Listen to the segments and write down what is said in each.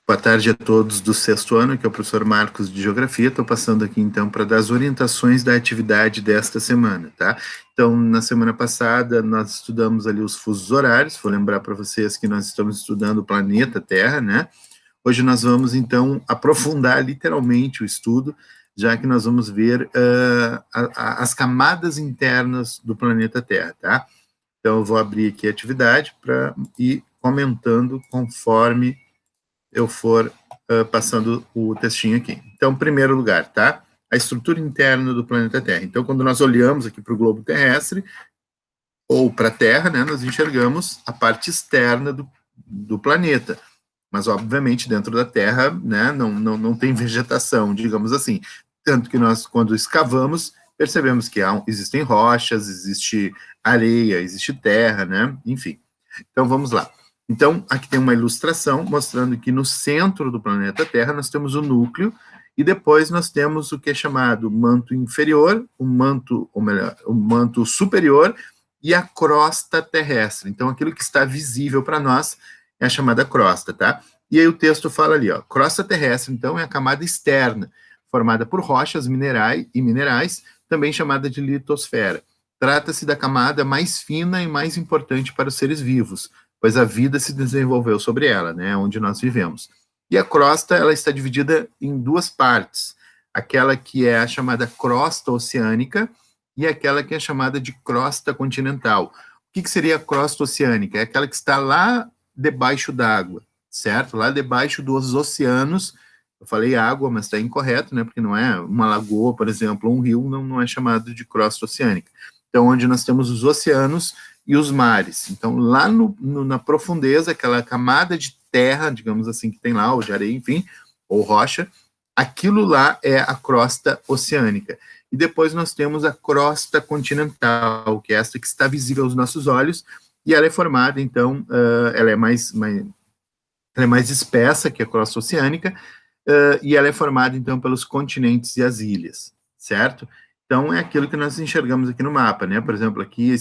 Boa tarde a todos do sexto ano, que é o professor Marcos de Geografia. Estou passando aqui, então, para dar as orientações da atividade desta semana, tá? Então, na semana passada, nós estudamos ali os fusos horários. Vou lembrar para vocês que nós estamos estudando o planeta Terra, né? Hoje nós vamos, então, aprofundar literalmente o estudo, já que nós vamos ver as camadas internas do planeta Terra, tá? Então, eu vou abrir aqui a atividade para ir comentando conforme eu for passando o textinho aqui. Então, em primeiro lugar, tá? A estrutura interna do planeta Terra. Então, quando nós olhamos aqui para o globo terrestre, ou para a Terra, né, nós enxergamos a parte externa do planeta. Mas, obviamente, dentro da Terra, né, não tem vegetação, digamos assim. Tanto que nós, quando escavamos, percebemos que existem rochas, existe areia, existe terra, né? Enfim. Então, vamos lá. Então, aqui tem uma ilustração mostrando que no centro do planeta Terra nós temos o núcleo e depois nós temos o que é chamado manto inferior, o manto superior e a crosta terrestre. Então, aquilo que está visível para nós é a chamada crosta, tá? E aí o texto fala ali, ó, crosta terrestre, então, é a camada externa, formada por rochas minerais, também chamada de litosfera. Trata-se da camada mais fina e mais importante para os seres vivos, pois a vida se desenvolveu sobre ela, né, onde nós vivemos. E a crosta, ela está dividida em duas partes, aquela que é a chamada crosta oceânica e aquela que é chamada de crosta continental. O que seria a crosta oceânica? É aquela que está lá debaixo d'água, certo? Lá debaixo dos oceanos. Eu falei água, mas está incorreto, né, porque não é uma lagoa, por exemplo, ou um rio, não é chamado de crosta oceânica. Então, onde nós temos os oceanos e os mares. Então, lá na profundeza, aquela camada de terra, digamos assim, que tem lá, ou de areia, enfim, ou rocha, aquilo lá é a crosta oceânica. E depois nós temos a crosta continental, que é essa que está visível aos nossos olhos, e ela é formada, então, ela é mais espessa que a crosta oceânica, e ela é formada, então, pelos continentes e as ilhas, certo? Então, é aquilo que nós enxergamos aqui no mapa, né? Por exemplo, aqui,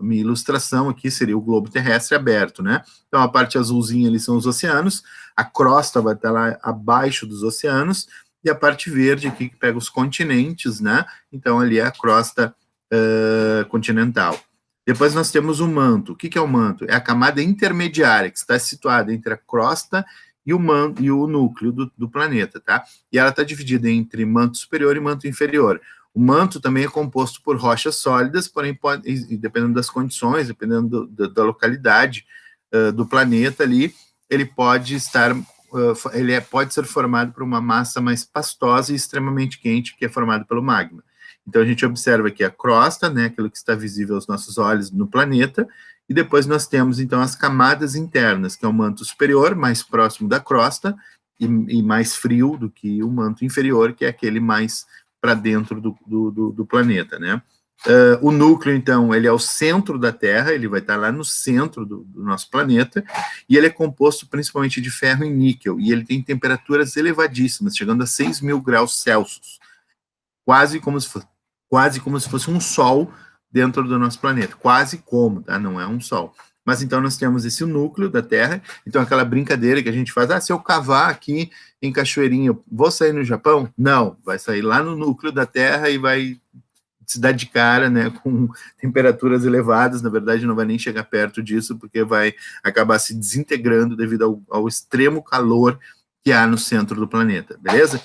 minha ilustração aqui seria o globo terrestre aberto, né? Então, a parte azulzinha ali são os oceanos, a crosta vai estar lá abaixo dos oceanos, e a parte verde aqui que pega os continentes, né? Então, ali é a crosta continental. Depois nós temos o manto. O que é o manto? É a camada intermediária, que está situada entre a crosta e o núcleo do planeta, tá? E ela está dividida entre manto superior e manto inferior. O manto também é composto por rochas sólidas, porém, dependendo das condições, dependendo da localidade do planeta ali, ele pode pode ser formado por uma massa mais pastosa e extremamente quente, que é formado pelo magma. Então, a gente observa aqui a crosta, né, aquilo que está visível aos nossos olhos no planeta, e depois nós temos, então, as camadas internas, que é o manto superior, mais próximo da crosta, e mais frio do que o manto inferior, que é aquele mais para dentro do planeta, né? O núcleo, então, ele é o centro da Terra, ele vai estar lá no centro do nosso planeta, e ele é composto principalmente de ferro e níquel, e ele tem temperaturas elevadíssimas, chegando a 6.000 graus Celsius, quase como se fosse um sol dentro do nosso planeta, quase como, tá? Não é um sol. Mas então nós temos esse núcleo da Terra, então aquela brincadeira que a gente faz, se eu cavar aqui em Cachoeirinha, vou sair no Japão? Não, vai sair lá no núcleo da Terra e vai se dar de cara, né, com temperaturas elevadas, na verdade não vai nem chegar perto disso, porque vai acabar se desintegrando devido ao extremo calor que há no centro do planeta, beleza?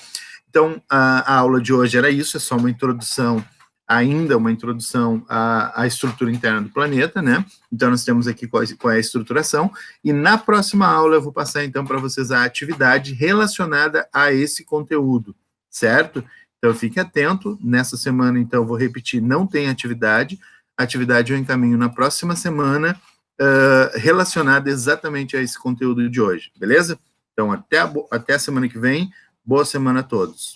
Então, a aula de hoje era isso, é só uma introdução, ainda uma introdução à estrutura interna do planeta, né? Então, nós temos aqui qual é a estruturação, e na próxima aula eu vou passar, então, para vocês a atividade relacionada a esse conteúdo, certo? Então, fique atento, nessa semana, então, eu vou repetir, não tem atividade, a atividade eu encaminho na próxima semana, relacionada exatamente a esse conteúdo de hoje, beleza? Então, até a semana que vem, boa semana a todos.